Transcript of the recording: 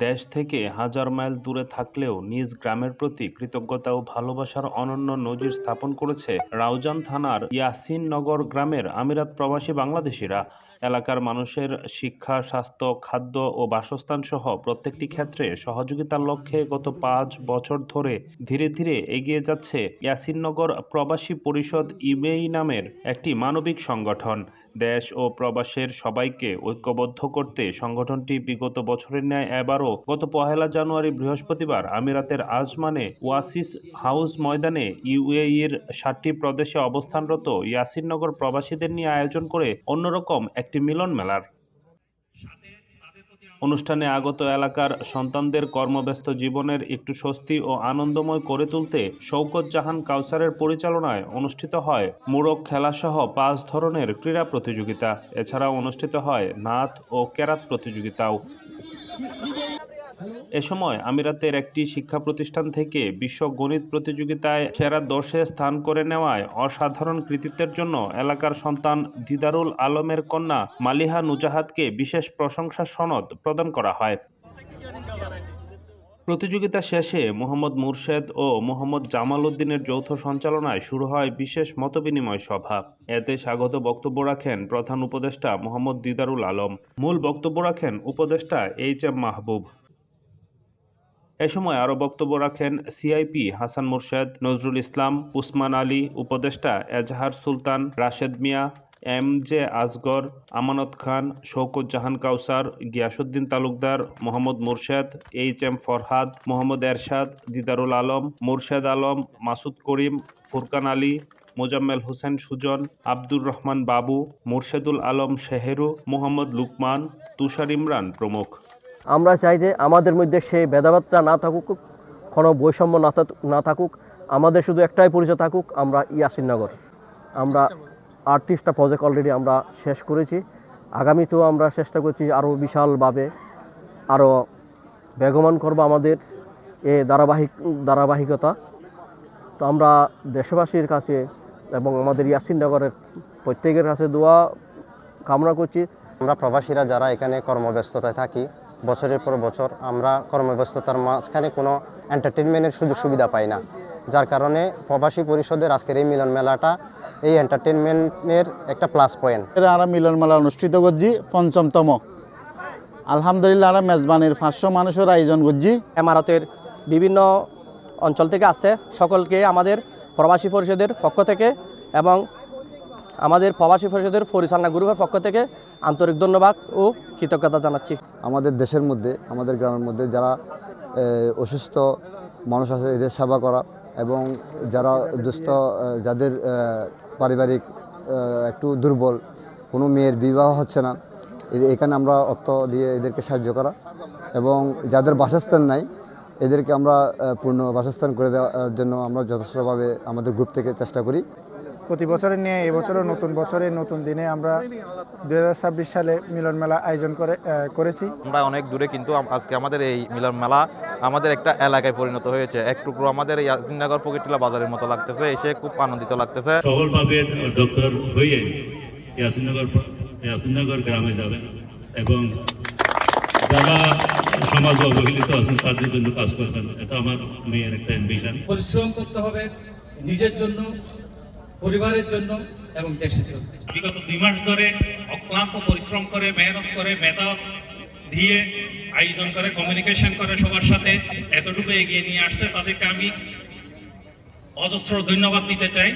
দেশ থেকে হাজার মাইল দূরে থাকলেও নিজ গ্রামের প্রতি কৃতজ্ঞতা ও ভালোবাসার অনন্য নজির স্থাপন করেছে রাউজান থানার ইয়াসিননগর গ্রামের আমিরাত প্রবাসী বাংলাদেশিরা। এলাকার মানুষের শিক্ষা, স্বাস্থ্য, খাদ্য ও বাসস্থান সহ প্রত্যেকটি ক্ষেত্রে সহযোগিতার লক্ষ্যে গত ৫ বছর ধরে ধীরে ধীরে এগিয়ে যাচ্ছে ইয়াসিননগর প্রবাসী পরিষদ ইবেই নামের একটি মানবিক সংগঠন। দেশ ও প্রবাসের সবাইকে ঐক্যবদ্ধ করতে সংগঠনটি বিগত বছরের ন্যায় এবারও গত ১লা জানুয়ারি বৃহস্পতিবার আমিরাতের আজমানে ওয়াসিস হাউস ময়দানে ইউএইর ৭টি প্রদেশে অবস্থানরত ইয়াসিননগর প্রবাসীদের নিয়ে আয়োজন করে অন্যরকম একটি মিলন মেলার। অনুষ্ঠানে আগত এলাকার সন্তানদের কর্মব্যস্ত জীবনের একটু স্বস্তি ও আনন্দময় করে তুলতে শওকত জাহান কাউসারের পরিচালনায় অনুষ্ঠিত হয় মোরগ খেলাসহ ৫ ধরনের ক্রীড়া প্রতিযোগিতা। এছাড়াও অনুষ্ঠিত হয় নাচ ও কেরাত প্রতিযোগিতাও। এ সময় আমিরাতের একটি শিক্ষা প্রতিষ্ঠান থেকে বিশ্ব গণিত প্রতিযোগিতায় সেরা ১০-এ স্থান করে নেওয়ায় অসাধারণ কৃতিত্বের জন্য এলাকার সন্তান দিদারুল আলমের কন্যা মালিহা নুজাহাতকে বিশেষ প্রশংসা সনদ প্রদান করা হয়। প্রতিযোগিতা শেষে মোহাম্মদ মুর্শেদ ও মোহাম্মদ জামাল উদ্দিনের যৌথ সঞ্চালনায় শুরু হয় বিশেষ মতবিনিময় সভা। এতে স্বাগত বক্তব্য রাখেন প্রধান উপদেষ্টা মোহাম্মদ দিদারুল আলম। মূল বক্তব্য রাখেন উপদেষ্টা এইচ.এম. মাহবুব। এ সময় আরও বক্তব্য রাখেন সিআইপি হাসান মুর্শেদ, নজরুল ইসলাম, উসমান আলী, উপদেষ্টা এজাহার সুলতান, রাশেদ মিয়া, এম.জে. আসগর, আমানত খান, শওকত জাহান কাউসার, গিয়াসউদ্দিন তালুকদার, মোহাম্মদ মুর্শেদ, এইচ.এম. ফরহাদ, মোহাম্মদ এরশাদ, দিদারুল আলম, মুর্শেদ আলম, মাসুদ করিম, ফুরকান আলী, মোজাম্মেল হোসেন সুজন, আব্দুর রহমান বাবু, মুর্শেদুল আলম শেহেরু, মোহাম্মদ লুকমান, তুষার ইমরান প্রমুখ। আমরা চাই যে আমাদের মধ্যে সেই ভেদাভেদটা না থাকুক, কোনো বৈষম্য না থাকুক, আমাদের শুধু একটাই পরিচয় থাকুক, আমরা ইয়াসিননগর। আমরা ৩৮টা প্রজেক্ট অলরেডি আমরা শেষ করেছি। আগামীতেও আমরা চেষ্টা করছি আরও বিশালভাবে আরও বেগমান করব আমাদের এ ধারাবাহিকতা। তো আমরা দেশবাসীর কাছে এবং আমাদের ইয়াসিননগরের প্রত্যেকের কাছে দোয়া কামনা করছি। আমরা প্রবাসীরা যারা এখানে কর্মব্যস্ততায় থাকি, বছরের পর বছর আমরা কর্মব্যস্ততার মাঝখানে কোনো এন্টারটেনমেন্টের সুযোগ সুবিধা পাই না, যার কারণে প্রবাসী পরিষদের আজকের এই মিলন মেলাটা এই এন্টারটেনমেন্টের একটা প্লাস পয়েন্ট। আমরা মিলন মেলা অনুষ্ঠিত করছি ৫ম। আলহামদুলিল্লাহ আমরা মেজবানির ৫০০ মানুষের আয়োজন করছি। ইমারতের বিভিন্ন অঞ্চল থেকে আসছে, সকলকে আমাদের প্রবাসী পরিষদের পক্ষ থেকে এবং আমাদের প্রবাসী পরিষদের পরিচালনা গ্রুপের পক্ষ থেকে আন্তরিক ধন্যবাদ ও কৃতজ্ঞতা জানাচ্ছি। আমাদের দেশের মধ্যে, আমাদের গ্রামের মধ্যে যারা অসুস্থ মানুষ আছে এদের সেবা করা এবং যারা দুস্থ, যাদের পারিবারিক একটু দুর্বল, কোনো মেয়ের বিবাহ হচ্ছে না, এখানে আমরা অর্থ দিয়ে এদেরকে সাহায্য করা এবং যাদের বাসস্থান নাই এদেরকে আমরা পূর্ণ বাসস্থান করে দেওয়ার জন্য আমরা যথেষ্টভাবে আমাদের গ্রুপ থেকে চেষ্টা করি। প্রতি বছরের নিয়ে এবছরও নতুন বছরের নতুন দিনে আমরা ২০২৬ সালে মিলন মেলা আয়োজন করেছি। আমরা অনেক দূরে, কিন্তু আজকে আমাদের এই মিলন মেলা আমাদের একটা এলাকায় পরিণত হয়েছে। একটু আমাদের ইয়াসিননগর পকেটটিলা বাজারের মতো লাগতেছে, এসে খুব আনন্দিত লাগতেছে। সফলভাবে ডক্টর হয়ে ইয়াসিননগর গ্রামে যাবেন এবং যারা সমাজ অবহেলিত আছেন তাদের জন্য কাজ করবেন। এটা আমার মেয়ের একটা অ্যাম্বিশন। পরিশ্রম করতে হবে নিজের জন্য, পরিবারের জন্য এবং দেশের জন্য। বিগত ২ মাস ধরে অক্লান্ত পরিশ্রম করে, মেহনত করে, মেধা দিয়ে আয়োজন করে, কমিউনিকেশন করে, সবার সাথে এতটুকু এগিয়ে নিয়ে আসছে, তাদেরকে আমি অজস্র ধন্যবাদ দিতে চাই।